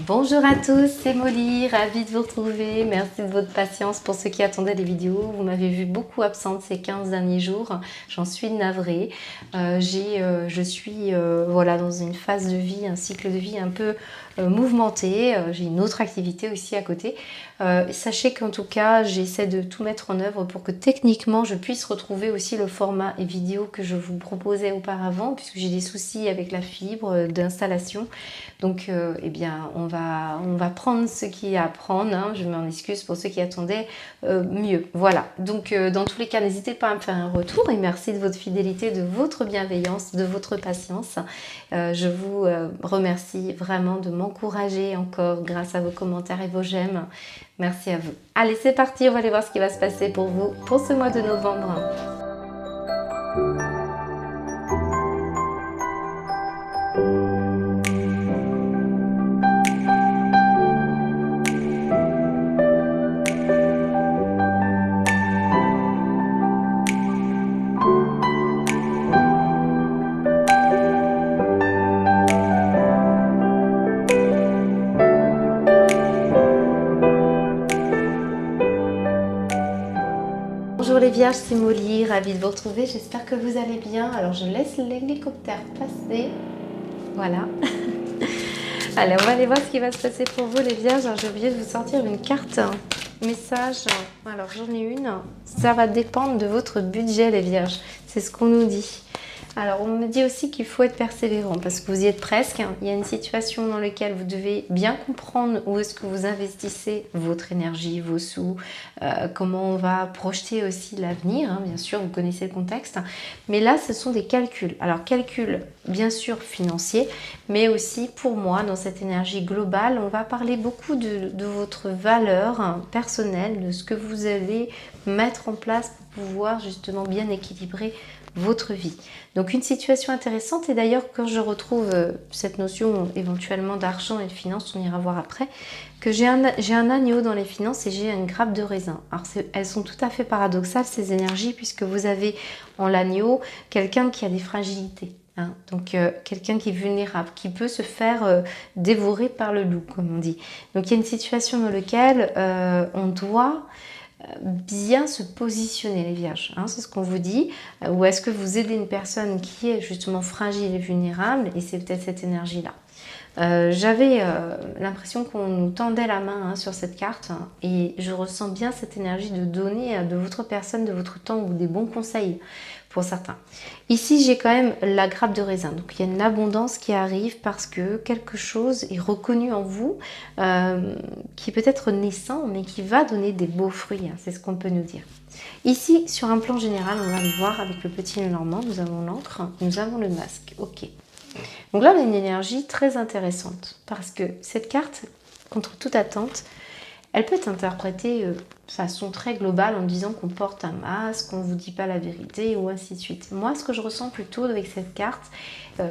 Bonjour à tous, c'est Molly, ravie de vous retrouver. Merci de votre patience pour ceux qui attendaient les vidéos. Vous m'avez vu beaucoup absente ces 15 derniers jours, j'en suis navrée. Je suis voilà, dans une phase de vie, un cycle de vie un peu mouvementé. J'ai une autre activité aussi à côté. Sachez qu'en tout cas, j'essaie de tout mettre en œuvre pour que techniquement, je puisse retrouver aussi le format et vidéo que je vous proposais auparavant, puisque j'ai des soucis avec la fibre d'installation. Donc, eh bien, on va prendre ce qu'il y a à prendre. Hein. Je m'en excuse pour ceux qui attendaient mieux. Voilà. Donc, dans tous les cas, n'hésitez pas à me faire un retour et merci de votre fidélité, de votre bienveillance, de votre patience. Je vous remercie vraiment de m'encourager encore grâce à vos commentaires et vos j'aime. Merci à vous. Allez, c'est parti. On va aller voir ce qui va se passer pour vous pour ce mois de novembre. Bonjour les vierges, c'est Molly, ravie de vous retrouver, j'espère que vous allez bien. Alors je laisse l'hélicoptère passer, voilà. Allez, on va aller voir ce qui va se passer pour vous les vierges. J'ai oublié de vous sortir une carte message, alors j'en ai une. Ça va dépendre de votre budget les vierges, c'est ce qu'on nous dit. Alors, on me dit aussi qu'il faut être persévérant parce que vous y êtes presque. Il y a une situation dans laquelle vous devez bien comprendre où est-ce que vous investissez votre énergie, vos sous, comment on va projeter aussi l'avenir. Hein, bien sûr, vous connaissez le contexte. Mais là, ce sont des calculs. Alors, calculs, bien sûr, financiers, mais aussi pour moi, dans cette énergie globale, on va parler beaucoup de votre valeur personnelle, de ce que vous allez mettre en place pour pouvoir justement bien équilibrer votre vie. Donc une situation intéressante et d'ailleurs quand je retrouve cette notion éventuellement d'argent et de finances, on ira voir après, que j'ai un agneau dans les finances et j'ai une grappe de raisin. Alors elles sont tout à fait paradoxales ces énergies puisque vous avez en l'agneau quelqu'un qui a des fragilités. Hein, donc quelqu'un qui est vulnérable, qui peut se faire dévorer par le loup comme on dit. Donc il y a une situation dans laquelle on doit bien se positionner les vierges, hein, c'est ce qu'on vous dit, ou est-ce que vous aidez une personne qui est justement fragile et vulnérable et c'est peut-être cette énergie là. J'avais l'impression qu'on nous tendait la main sur cette carte et je ressens bien cette énergie de donner de votre personne, de votre temps ou des bons conseils pour certains. Ici j'ai quand même la grappe de raisin, donc il y a une abondance qui arrive parce que quelque chose est reconnu en vous qui peut être naissant mais qui va donner des beaux fruits, c'est ce qu'on peut nous dire. Ici sur un plan général on va le voir avec le petit Lenormand, nous avons l'encre, nous avons le masque, ok. Donc là, on a une énergie très intéressante parce que cette carte, contre toute attente, elle peut être interprétée de façon très globale en disant qu'on porte un masque, qu'on ne vous dit pas la vérité ou ainsi de suite. Moi, ce que je ressens plutôt avec cette carte,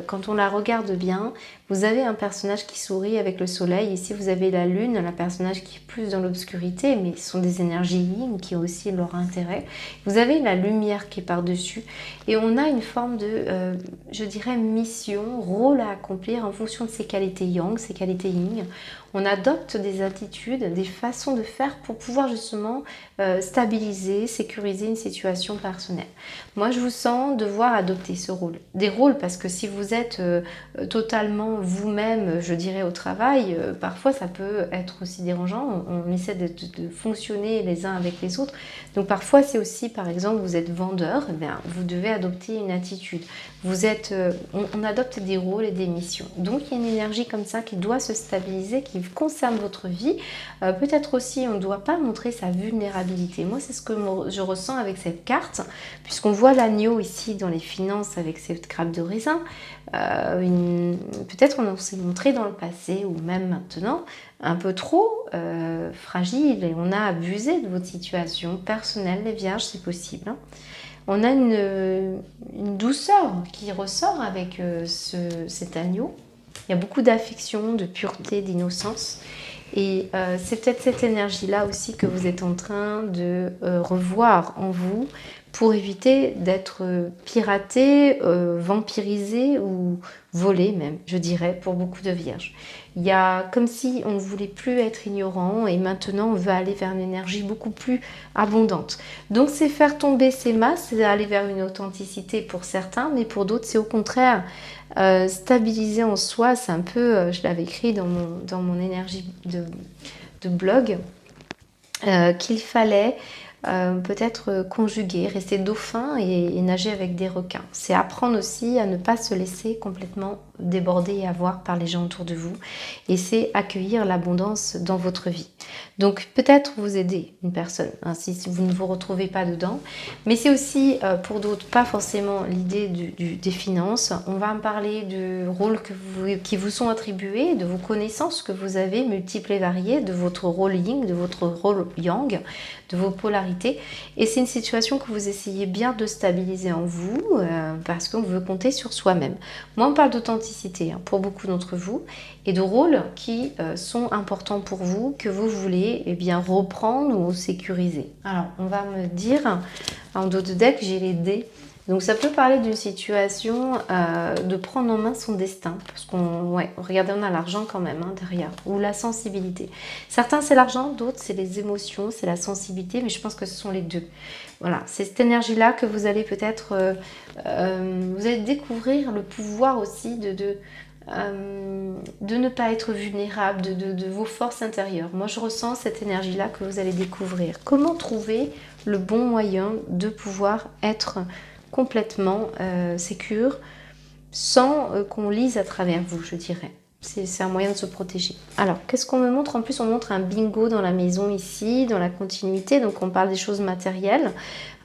quand on la regarde bien, vous avez un personnage qui sourit avec le soleil. Ici, vous avez la lune, un personnage qui est plus dans l'obscurité, mais ce sont des énergies yin qui ont aussi leur intérêt. Vous avez la lumière qui est par-dessus et on a une forme de, je dirais, mission, rôle à accomplir en fonction de ses qualités yang, ses qualités yin. On adopte des attitudes, des façons de faire pour pouvoir justement stabiliser, sécuriser une situation personnelle. Moi, je vous sens devoir adopter ce rôle. Des rôles parce que si vous êtes totalement vous-même, je dirais, au travail, parfois ça peut être aussi dérangeant. On essaie de fonctionner les uns avec les autres. Donc parfois, c'est aussi, par exemple, vous êtes vendeur, eh bien, vous devez adopter une attitude. Vous êtes, on adopte des rôles et des missions. Donc il y a une énergie comme ça qui doit se stabiliser, qui concerne votre vie. Peut-être aussi, on ne doit pas montrer sa vulnérabilité. Moi, c'est ce que je ressens avec cette carte, puisqu'on voit l'agneau ici dans les finances avec cette grappe de raisin. Peut-être on s'est montré dans le passé ou même maintenant un peu trop fragile et on a abusé de votre situation personnelle, les vierges, c'est possible. Hein. On a une douceur qui ressort avec cet agneau. Il y a beaucoup d'affection, de pureté, d'innocence. Et c'est peut-être cette énergie-là aussi que vous êtes en train de revoir en vous pour éviter d'être piraté, vampirisé ou volé même, je dirais, pour beaucoup de vierges. Il y a comme si on ne voulait plus être ignorant et maintenant on veut aller vers une énergie beaucoup plus abondante. Donc c'est faire tomber ces masses, c'est aller vers une authenticité pour certains, mais pour d'autres c'est au contraire stabiliser en soi. C'est un peu, je l'avais écrit dans mon énergie de blog, qu'il fallait peut-être conjuguer, rester dauphin et nager avec des requins. C'est apprendre aussi à ne pas se laisser complètement déborder et avoir par les gens autour de vous. Et c'est accueillir l'abondance dans votre vie. Donc peut-être vous aider une personne, hein, si vous ne vous retrouvez pas dedans. Mais c'est aussi pour d'autres pas forcément l'idée des finances. On va me parler du rôle qui vous sont attribués, de vos connaissances que vous avez multiples et variées, de votre rôle yin, de votre rôle yang, de vos polarités. Et c'est une situation que vous essayez bien de stabiliser en vous parce qu'on veut compter sur soi-même. Moi, on parle d'authenticité hein, pour beaucoup d'entre vous et de rôles qui sont importants pour vous, que vous voulez eh bien, reprendre ou sécuriser. Alors, on va me dire, en dos de deck, j'ai les dés. Donc ça peut parler d'une situation de prendre en main son destin, parce regardez, on a l'argent quand même hein, derrière, ou la sensibilité. Certains c'est l'argent, d'autres c'est les émotions, c'est la sensibilité, mais je pense que ce sont les deux. Voilà, c'est cette énergie-là que vous allez peut-être, vous allez découvrir le pouvoir aussi de ne pas être vulnérable, de vos forces intérieures. Moi je ressens cette énergie-là que vous allez découvrir. Comment trouver le bon moyen de pouvoir être complètement sécure, sans qu'on lise à travers vous, je dirais. C'est un moyen de se protéger. Alors, qu'est-ce qu'on me montre? En plus, on montre un bingo dans la maison ici, dans la continuité. Donc, on parle des choses matérielles.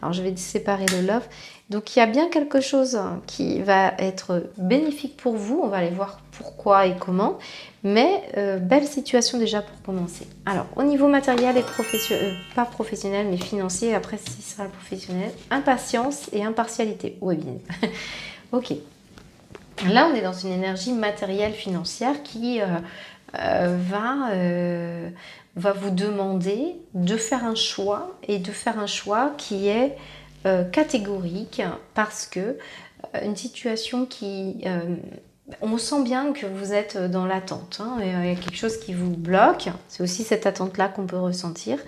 Alors, je vais séparer le love. Donc, il y a bien quelque chose qui va être bénéfique pour vous. On va aller voir pourquoi et comment. Mais, belle situation déjà pour commencer. Alors, au niveau matériel et professionnel, pas professionnel, mais financier, après, ce sera professionnel. Impatience et impartialité. Oui, bien. Ok. Là, on est dans une énergie matérielle financière qui va vous demander de faire un choix et de faire un choix qui est catégorique parce que une situation qui... on sent bien que vous êtes dans l'attente. Hein, il y a quelque chose qui vous bloque. C'est aussi cette attente-là qu'on peut ressentir.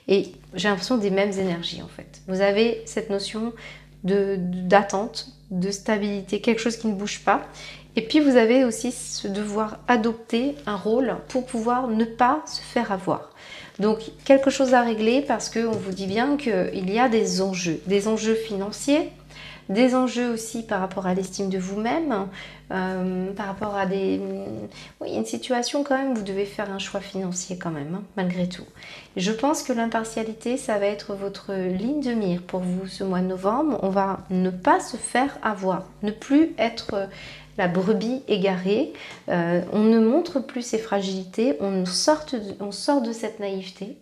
Et j'ai l'impression des mêmes énergies en fait. Vous avez cette notion d'attente, de stabilité, quelque chose qui ne bouge pas. Et puis vous avez aussi ce devoir adopter un rôle pour pouvoir ne pas se faire avoir. Donc quelque chose à régler parce qu'on vous dit bien qu'il y a des enjeux financiers, des enjeux aussi par rapport à l'estime de vous-même, par rapport à une situation quand même, vous devez faire un choix financier quand même, hein, malgré tout. Je pense que l'impartialité, ça va être votre ligne de mire pour vous ce mois de novembre. On va ne pas se faire avoir, ne plus être la brebis égarée. On ne montre plus ses fragilités, on sort de cette naïveté.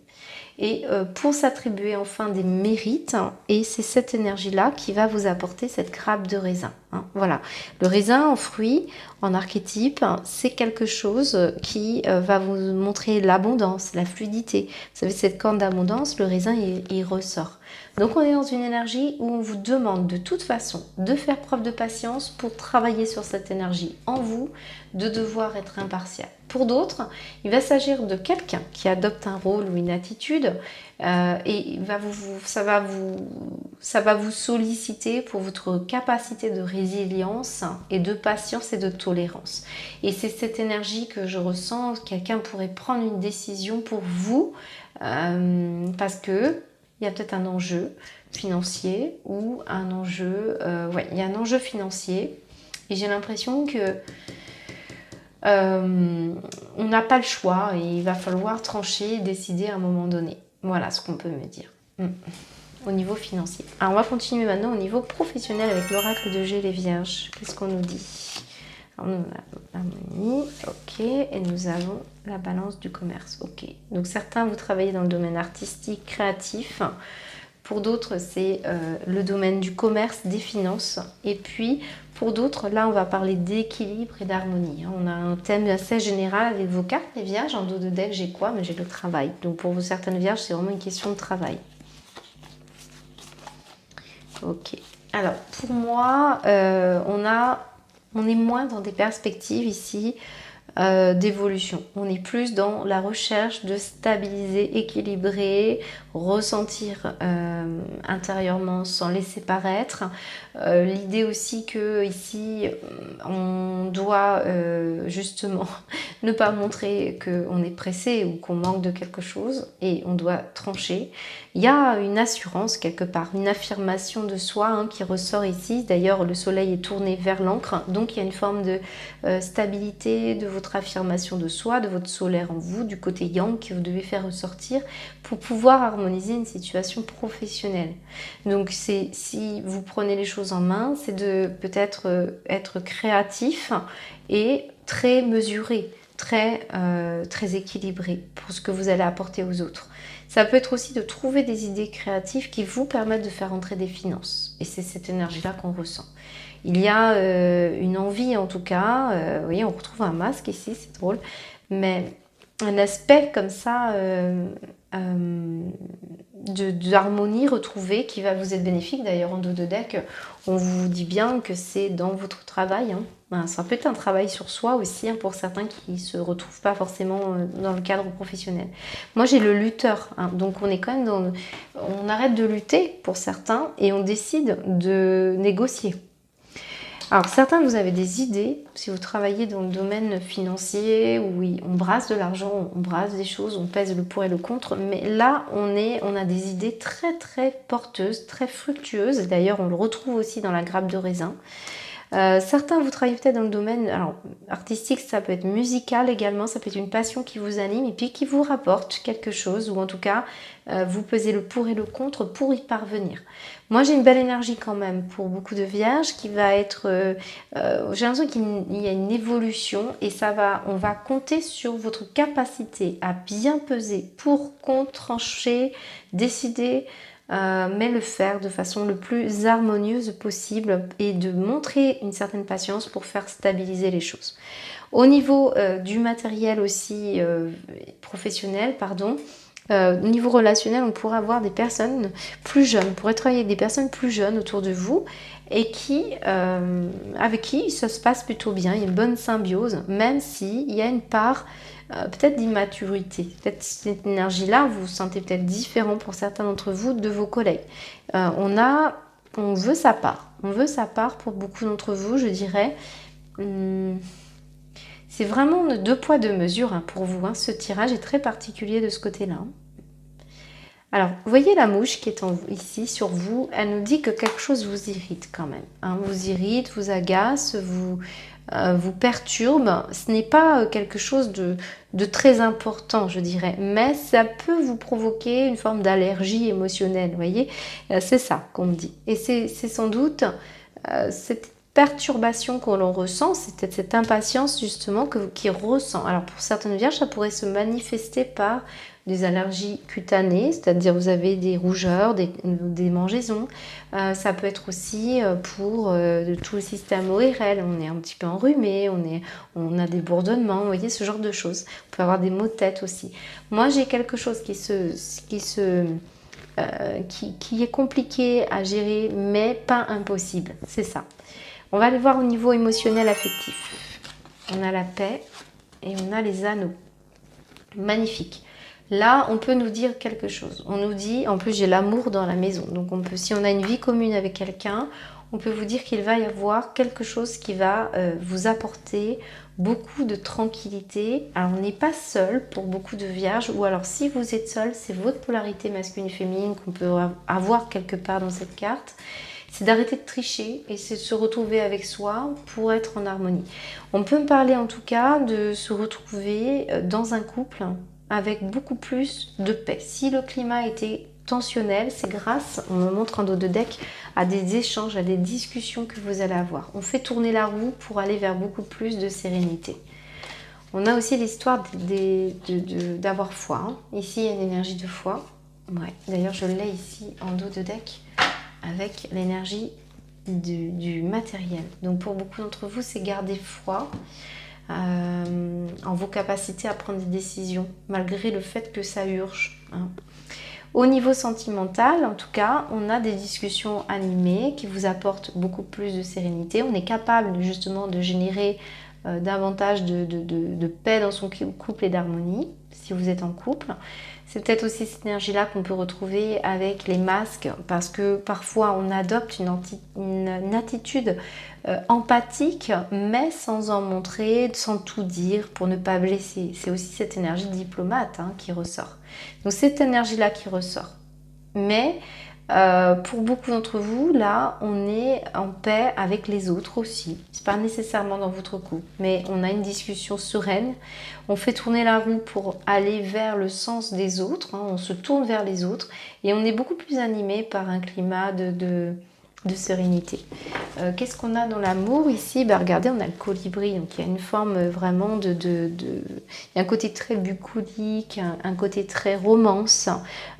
Et pour s'attribuer enfin des mérites, et c'est cette énergie-là qui va vous apporter cette grappe de raisin. Hein, voilà, le raisin en fruit, en archétype, c'est quelque chose qui va vous montrer l'abondance, la fluidité. Vous savez, cette corne d'abondance, le raisin, il ressort. Donc on est dans une énergie où on vous demande de toute façon de faire preuve de patience pour travailler sur cette énergie en vous, de devoir être impartial. Pour d'autres, il va s'agir de quelqu'un qui adopte un rôle ou une attitude et ça va vous solliciter pour votre capacité de résilience et de patience et de tolérance. Et c'est cette énergie que je ressens, quelqu'un pourrait prendre une décision pour vous parce que il y a peut-être un enjeu financier ou un enjeu... il y a un enjeu financier et j'ai l'impression que on n'a pas le choix et il va falloir trancher et décider à un moment donné. Voilà ce qu'on peut me dire au niveau financier. Alors on va continuer maintenant au niveau professionnel avec l'oracle de G, les Vierges. Qu'est-ce qu'on nous dit? Alors, nous avons l'harmonie, ok, et nous avons la balance du commerce, ok. Donc certains, vous travaillez dans le domaine artistique, créatif. Pour d'autres, c'est le domaine du commerce, des finances. Et puis, pour d'autres, là, on va parler d'équilibre et d'harmonie. On a un thème assez général avec vos cartes, les Vierges. En dos de deck, j'ai quoi? Mais j'ai le travail. Donc, pour vous, certaines Vierges, c'est vraiment une question de travail. Ok. Alors, pour moi, on est moins dans des perspectives ici d'évolution. On est plus dans la recherche de stabiliser, équilibrer, ressentir intérieurement sans laisser paraître. L'idée aussi que ici, on doit justement ne pas montrer qu'on est pressé ou qu'on manque de quelque chose et on doit trancher. Il y a une assurance quelque part, une affirmation de soi hein, qui ressort ici. D'ailleurs, le soleil est tourné vers l'ancre, donc il y a une forme de stabilité de votre affirmation de soi, de votre solaire en vous, du côté yang que vous devez faire ressortir pour pouvoir harmoniser une situation professionnelle. Donc si vous prenez les choses en main, c'est de peut-être être créatif et très mesuré, très équilibré pour ce que vous allez apporter aux autres. Ça peut être aussi de trouver des idées créatives qui vous permettent de faire entrer des finances. Et c'est cette énergie-là qu'on ressent. Il y a une envie en tout cas, vous voyez, on retrouve un masque ici, c'est drôle, mais un aspect comme ça d'harmonie retrouvée qui va vous être bénéfique. D'ailleurs, en dos de deck, on vous dit bien que c'est dans votre travail. Hein. Ça peut être un travail sur soi aussi, hein, pour certains qui ne se retrouvent pas forcément dans le cadre professionnel. Moi, j'ai le lutteur, hein, donc on est quand même dans... On arrête de lutter pour certains et on décide de négocier. Alors certains, vous avez des idées, si vous travaillez dans le domaine financier, où oui, on brasse de l'argent, on brasse des choses, on pèse le pour et le contre, mais là, on a des idées très très porteuses, très fructueuses, d'ailleurs on le retrouve aussi dans la grappe de raisin. Certains, vous travaillez peut-être dans le domaine alors, artistique, ça peut être musical également, ça peut être une passion qui vous anime et puis qui vous rapporte quelque chose, ou en tout cas, vous pesez le pour et le contre pour y parvenir. Moi, j'ai une belle énergie quand même pour beaucoup de vierges qui va être... j'ai l'impression qu'il y a une évolution et on va compter sur votre capacité à bien peser pour trancher, décider... mais le faire de façon le plus harmonieuse possible et de montrer une certaine patience pour faire stabiliser les choses. Au niveau du matériel aussi professionnel, au niveau relationnel, on pourrait avoir des personnes plus jeunes, on pourrait travailler avec des personnes plus jeunes autour de vous et avec qui ça se passe plutôt bien, il y a une bonne symbiose, même s'il y a une part peut-être d'immaturité. Peut-être cette énergie-là, vous vous sentez peut-être différent pour certains d'entre vous de vos collègues. On veut sa part. On veut sa part pour beaucoup d'entre vous, je dirais. C'est vraiment deux poids, deux mesures hein, pour vous. Hein. Ce tirage est très particulier de ce côté-là. Alors, vous voyez la mouche qui est ici sur vous, elle nous dit que quelque chose vous irrite quand même. Hein, vous irrite, vous agace, vous perturbe. Ce n'est pas quelque chose de très important, je dirais, mais ça peut vous provoquer une forme d'allergie émotionnelle, vous voyez. C'est ça qu'on me dit. Et c'est sans doute cette perturbation que l'on ressent, c'est peut-être cette impatience justement qui ressent. Alors pour certaines vierges, ça pourrait se manifester par des allergies cutanées, c'est-à-dire vous avez des rougeurs, des mangeaisons. Ça peut être aussi pour tout le système ORL, on est un petit peu enrhumé, on a des bourdonnements, vous voyez, ce genre de choses. On peut avoir des maux de tête aussi. Moi, j'ai quelque chose qui est compliqué à gérer, mais pas impossible. C'est ça. On va aller voir au niveau émotionnel affectif. On a la paix et on a les anneaux. Magnifique. Là, on peut nous dire quelque chose. On nous dit, en plus j'ai l'amour dans la maison. Donc si on a une vie commune avec quelqu'un, on peut vous dire qu'il va y avoir quelque chose qui va vous apporter beaucoup de tranquillité. Alors on n'est pas seul pour beaucoup de vierges, ou alors si vous êtes seul, c'est votre polarité masculine et féminine qu'on peut avoir quelque part dans cette carte. C'est d'arrêter de tricher et c'est de se retrouver avec soi pour être en harmonie. On peut me parler en tout cas de se retrouver dans un couple avec beaucoup plus de paix. Si le climat était tensionnel, c'est grâce, on me montre en dos de deck, à des échanges, à des discussions que vous allez avoir. On fait tourner la roue pour aller vers beaucoup plus de sérénité. On a aussi l'histoire d'avoir foi. Hein. Ici, il y a une énergie de foi. Ouais. D'ailleurs, je l'ai ici en dos de deck avec l'énergie du matériel. Donc, pour beaucoup d'entre vous, c'est garder foi en vos capacités à prendre des décisions, malgré le fait que ça urge. Hein. Au niveau sentimental, en tout cas, on a des discussions animées qui vous apportent beaucoup plus de sérénité. On est capable justement de générer davantage de paix dans son couple et d'harmonie, si vous êtes en couple. C'est peut-être aussi cette énergie-là qu'on peut retrouver avec les masques, parce que parfois on adopte une attitude empathique, mais sans en montrer, sans tout dire, pour ne pas blesser. C'est aussi cette énergie diplomate qui ressort. Donc cette énergie-là qui ressort. Mais pour beaucoup d'entre vous, là, on est en paix avec les autres aussi. C'est pas nécessairement dans votre couple, mais on a une discussion sereine. On fait tourner la roue pour aller vers le sens des autres. On se tourne vers les autres et on est beaucoup plus animé par un climat de sérénité. Qu'est-ce qu'on a dans l'amour ici? Regardez, on a le colibri, donc il y a une forme vraiment il y a un côté très bucolique, un côté très romance,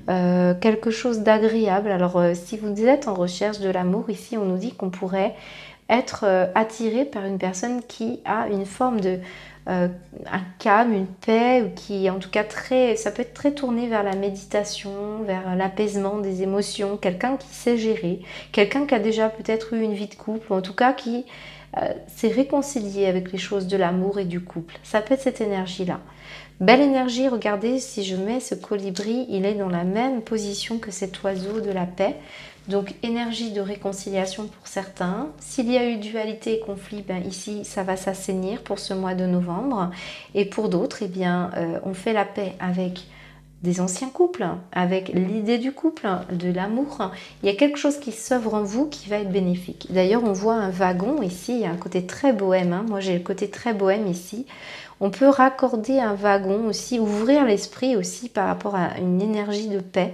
quelque chose d'agréable. Alors si vous êtes en recherche de l'amour, ici on nous dit qu'on pourrait être attiré par une personne qui a une forme un calme, une paix, qui en tout cas ça peut être très tourné vers la méditation, vers l'apaisement des émotions, quelqu'un qui sait gérer, quelqu'un qui a déjà peut-être eu une vie de couple, ou en tout cas qui s'est réconcilié avec les choses de l'amour et du couple. Ça peut être cette énergie-là. Belle énergie, regardez, si je mets ce colibri, il est dans la même position que cet oiseau de la paix. Donc énergie de réconciliation pour certains. S'il y a eu dualité et conflit, ici ça va s'assainir pour ce mois de novembre. Et pour d'autres, on fait la paix avec des anciens couples, avec l'idée du couple, de l'amour. Il y a quelque chose qui s'ouvre en vous qui va être bénéfique. D'ailleurs, on voit un wagon ici, il y a un côté très bohème. Moi, j'ai le côté très bohème ici. On peut raccorder un wagon aussi, ouvrir l'esprit aussi par rapport à une énergie de paix.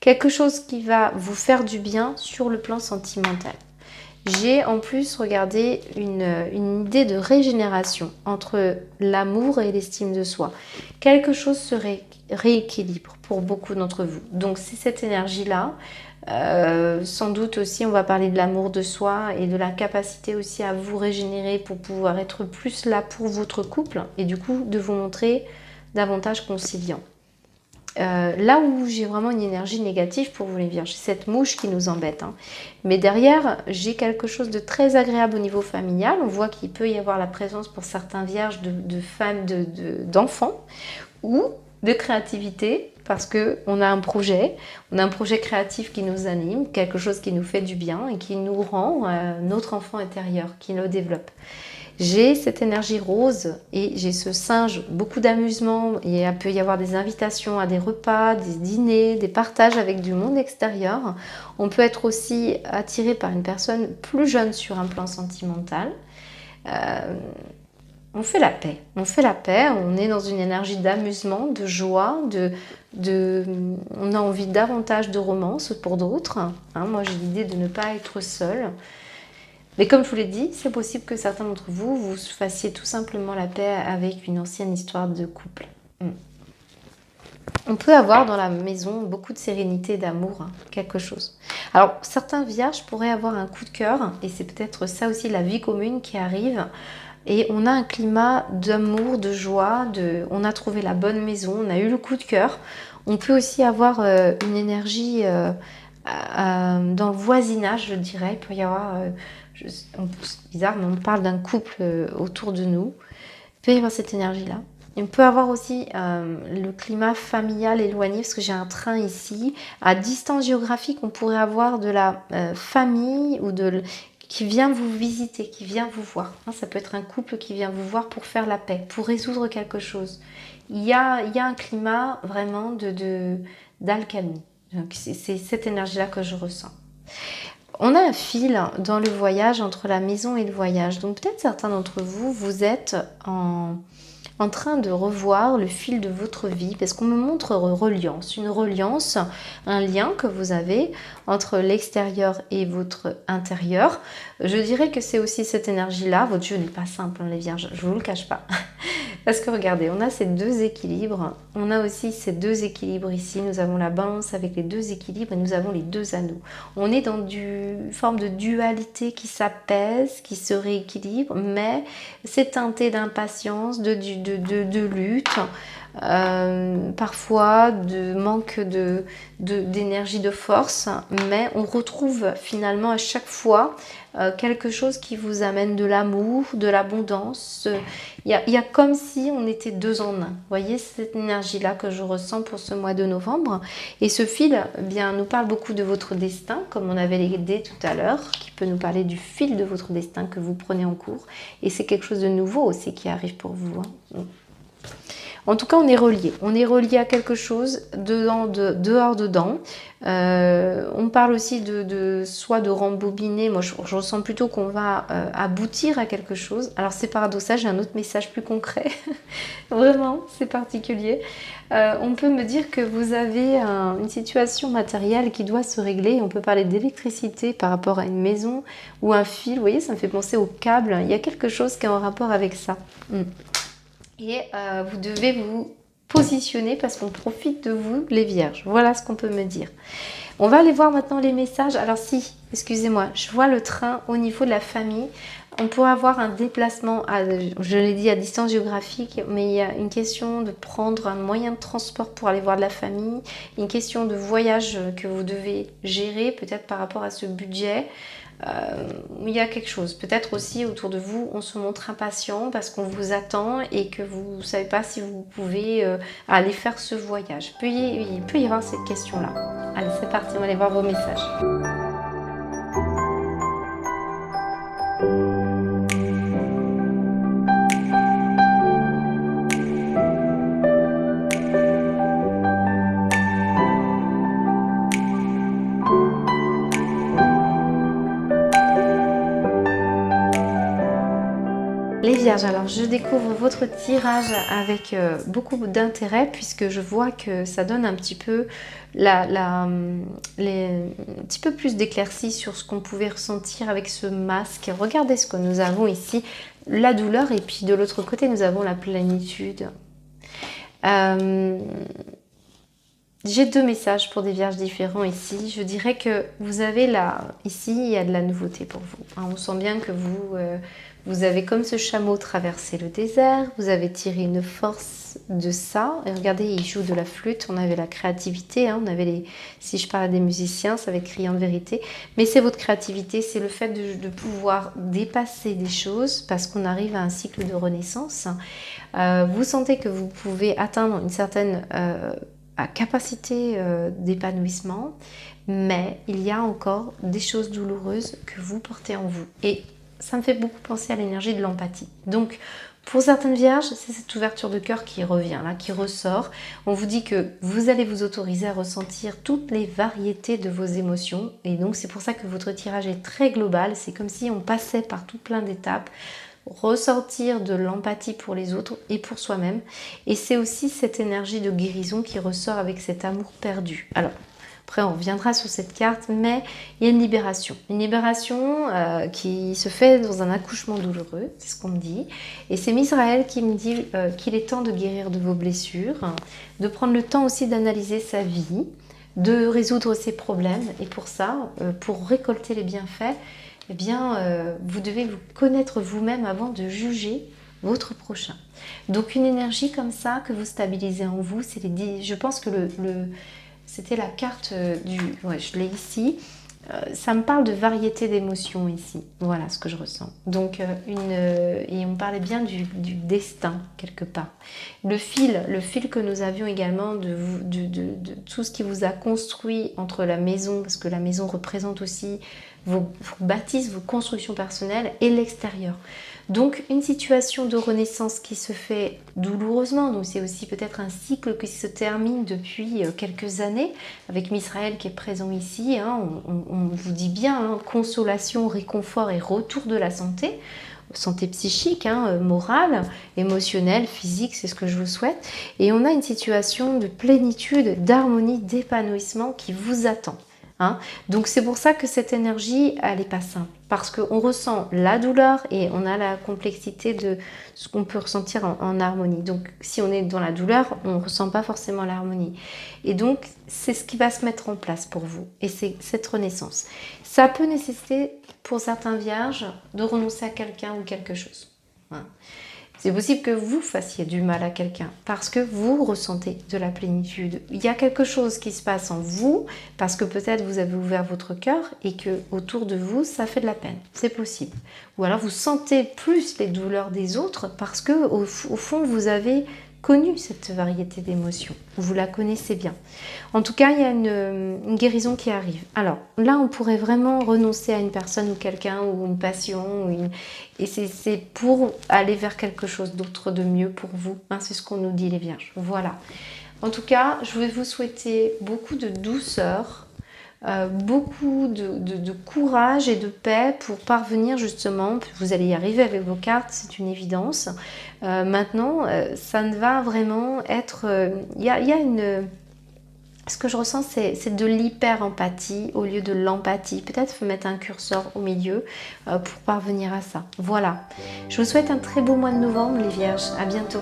Quelque chose qui va vous faire du bien sur le plan sentimental. J'ai en plus regardé une idée de régénération entre l'amour et l'estime de soi. Quelque chose se rééquilibre pour beaucoup d'entre vous. Donc c'est cette énergie-là. Sans doute aussi on va parler de l'amour de soi et de la capacité aussi à vous régénérer pour pouvoir être plus là pour votre couple et du coup de vous montrer davantage conciliant. Là où j'ai vraiment une énergie négative pour vous les vierges, c'est cette mouche qui nous embête. Mais derrière, j'ai quelque chose de très agréable au niveau familial. On voit qu'il peut y avoir la présence pour certains vierges de femmes, d'enfants ou de créativité parce qu'on a un projet créatif qui nous anime, quelque chose qui nous fait du bien et qui nous rend notre enfant intérieur, qui le développe. J'ai cette énergie rose et j'ai ce singe, beaucoup d'amusement et il peut y avoir des invitations à des repas, des dîners, des partages avec du monde extérieur. On peut être aussi attiré par une personne plus jeune sur un plan sentimental. On fait la paix, on est dans une énergie d'amusement, de joie, on a envie davantage de romance pour d'autres. Moi j'ai l'idée de ne pas être seule. Mais comme je vous l'ai dit, c'est possible que certains d'entre vous, vous fassiez tout simplement la paix avec une ancienne histoire de couple. On peut avoir dans la maison beaucoup de sérénité, d'amour, quelque chose. Alors, certains vierges pourraient avoir un coup de cœur, et c'est peut-être ça aussi la vie commune qui arrive. Et on a un climat d'amour, de joie, on a trouvé la bonne maison, on a eu le coup de cœur. On peut aussi avoir une énergie dans le voisinage, je dirais. Il peut y avoir... c'est bizarre, mais on parle d'un couple autour de nous. Il peut y avoir cette énergie-là. On peut avoir aussi le climat familial éloigné, parce que j'ai un train ici. À distance géographique, on pourrait avoir de la famille ou qui vient vous visiter, qui vient vous voir. Ça peut être un couple qui vient vous voir pour faire la paix, pour résoudre quelque chose. Il y a un climat vraiment d'alchimie. C'est cette énergie-là que je ressens. On a un fil dans le voyage entre la maison et le voyage. Donc peut-être certains d'entre vous, vous êtes en train de revoir le fil de votre vie parce qu'on me montre une reliance, un lien que vous avez entre l'extérieur et votre intérieur. Je dirais que c'est aussi cette énergie-là. Votre jeu n'est pas simple, les vierges, je ne vous le cache pas. Parce que regardez, on a ces deux équilibres. On a aussi ces deux équilibres ici. Nous avons la balance avec les deux équilibres et nous avons les deux anneaux. On est dans une forme de dualité qui s'apaise, qui se rééquilibre, mais c'est teinté d'impatience, de lutte. parfois de manque d'énergie, de force, mais on retrouve finalement à chaque fois quelque chose qui vous amène de l'amour, de l'abondance. Il y a comme si on était deux en un. Vous voyez cette énergie-là que je ressens pour ce mois de novembre. Et ce fil, eh bien, nous parle beaucoup de votre destin, comme on avait aidé tout à l'heure, qui peut nous parler du fil de votre destin que vous prenez en cours. Et c'est quelque chose de nouveau aussi qui arrive pour vous. En tout cas, on est relié. On est relié à quelque chose, dehors, dedans. On parle aussi soit de rembobiner. Moi, je ressens plutôt qu'on va aboutir à quelque chose. Alors, c'est paradoxal, j'ai un autre message plus concret. Vraiment, c'est particulier. On peut me dire que vous avez une situation matérielle qui doit se régler. On peut parler d'électricité par rapport à une maison ou un fil. Vous voyez, ça me fait penser au câble. Il y a quelque chose qui est en rapport avec ça. Et vous devez vous positionner parce qu'on profite de vous, les vierges. Voilà ce qu'on peut me dire. On va aller voir maintenant les messages. Alors si, excusez-moi, je vois le train au niveau de la famille. On pourrait avoir un déplacement, je l'ai dit, à distance géographique, mais il y a une question de prendre un moyen de transport pour aller voir de la famille, une question de voyage que vous devez gérer, peut-être par rapport à ce budget. Il y a quelque chose, peut-être aussi autour de vous, on se montre impatient parce qu'on vous attend et que vous ne savez pas si vous pouvez aller faire ce voyage. Il peut y avoir cette question-là. Allez, c'est parti, on va aller voir vos messages. Les Vierges, alors je découvre votre tirage avec beaucoup d'intérêt puisque je vois que ça donne un petit peu, un petit peu plus d'éclaircie sur ce qu'on pouvait ressentir avec ce masque. Regardez ce que nous avons ici, la douleur et puis de l'autre côté nous avons la plénitude. J'ai deux messages pour des vierges différents ici. Je dirais que vous avez ici il y a de la nouveauté pour vous. On sent bien que vous avez comme ce chameau traversé le désert. Vous avez tiré une force de ça. Et regardez, il joue de la flûte. On avait la créativité. On avait si je parlais des musiciens, ça va être criant de vérité. Mais c'est votre créativité, c'est le fait de pouvoir dépasser des choses parce qu'on arrive à un cycle de renaissance. Vous sentez que vous pouvez atteindre une certaine capacité d'épanouissement, mais il y a encore des choses douloureuses que vous portez en vous. Et ça me fait beaucoup penser à l'énergie de l'empathie. Donc, pour certaines vierges, c'est cette ouverture de cœur qui revient, là, qui ressort. On vous dit que vous allez vous autoriser à ressentir toutes les variétés de vos émotions. Et donc, c'est pour ça que votre tirage est très global. C'est comme si on passait par tout plein d'étapes. Ressortir de l'empathie pour les autres et pour soi-même. Et c'est aussi cette énergie de guérison qui ressort avec cet amour perdu. Alors, après on reviendra sur cette carte, mais il y a une libération. Une libération qui se fait dans un accouchement douloureux, c'est ce qu'on me dit. Et c'est Misraël qui me dit qu'il est temps de guérir de vos blessures, de prendre le temps aussi d'analyser sa vie, de résoudre ses problèmes. Et pour ça, pour récolter les bienfaits, eh bien, vous devez vous connaître vous-même avant de juger votre prochain. Donc, une énergie comme ça que vous stabilisez en vous, c'est je pense que c'était la carte ouais, je l'ai ici. Ça me parle de variété d'émotions ici. Voilà ce que je ressens. Donc, et on parlait bien du destin, quelque part. Le fil que nous avions également de tout ce qui vous a construit entre la maison, parce que la maison représente aussi vos bâtisses, vos constructions personnelles et l'extérieur. Donc, une situation de renaissance qui se fait douloureusement. Donc, c'est aussi peut-être un cycle qui se termine depuis quelques années avec Misraël qui est présent ici. On vous dit bien, consolation, réconfort et retour de la santé psychique, morale, émotionnelle, physique, c'est ce que je vous souhaite. Et on a une situation de plénitude, d'harmonie, d'épanouissement qui vous attend. Donc c'est pour ça que cette énergie, elle n'est pas simple. Parce qu'on ressent la douleur et on a la complexité de ce qu'on peut ressentir en harmonie. Donc si on est dans la douleur, on ne ressent pas forcément l'harmonie. Et donc c'est ce qui va se mettre en place pour vous. Et c'est cette renaissance. Ça peut nécessiter pour certains vierges de renoncer à quelqu'un ou quelque chose. C'est possible que vous fassiez du mal à quelqu'un parce que vous ressentez de la plénitude. Il y a quelque chose qui se passe en vous parce que peut-être vous avez ouvert votre cœur et que autour de vous, ça fait de la peine. C'est possible. Ou alors vous sentez plus les douleurs des autres parce que au fond, vous avez connu cette variété d'émotions. Vous la connaissez bien. En tout cas, il y a une guérison qui arrive. Alors là, on pourrait vraiment renoncer à une personne ou quelqu'un ou une passion. Et c'est pour aller vers quelque chose d'autre de mieux pour vous. Hein, c'est ce qu'on nous dit les Vierges. Voilà. En tout cas, je vais vous souhaiter beaucoup de douceur, beaucoup de courage et de paix pour parvenir justement, vous allez y arriver avec vos cartes, c'est une évidence. Maintenant, ça ne va vraiment être... Il y a une... Ce que je ressens, c'est de l'hyper-empathie au lieu de l'empathie. Peut-être faut mettre un curseur au milieu pour parvenir à ça. Voilà. Je vous souhaite un très beau mois de novembre, les Vierges. À bientôt.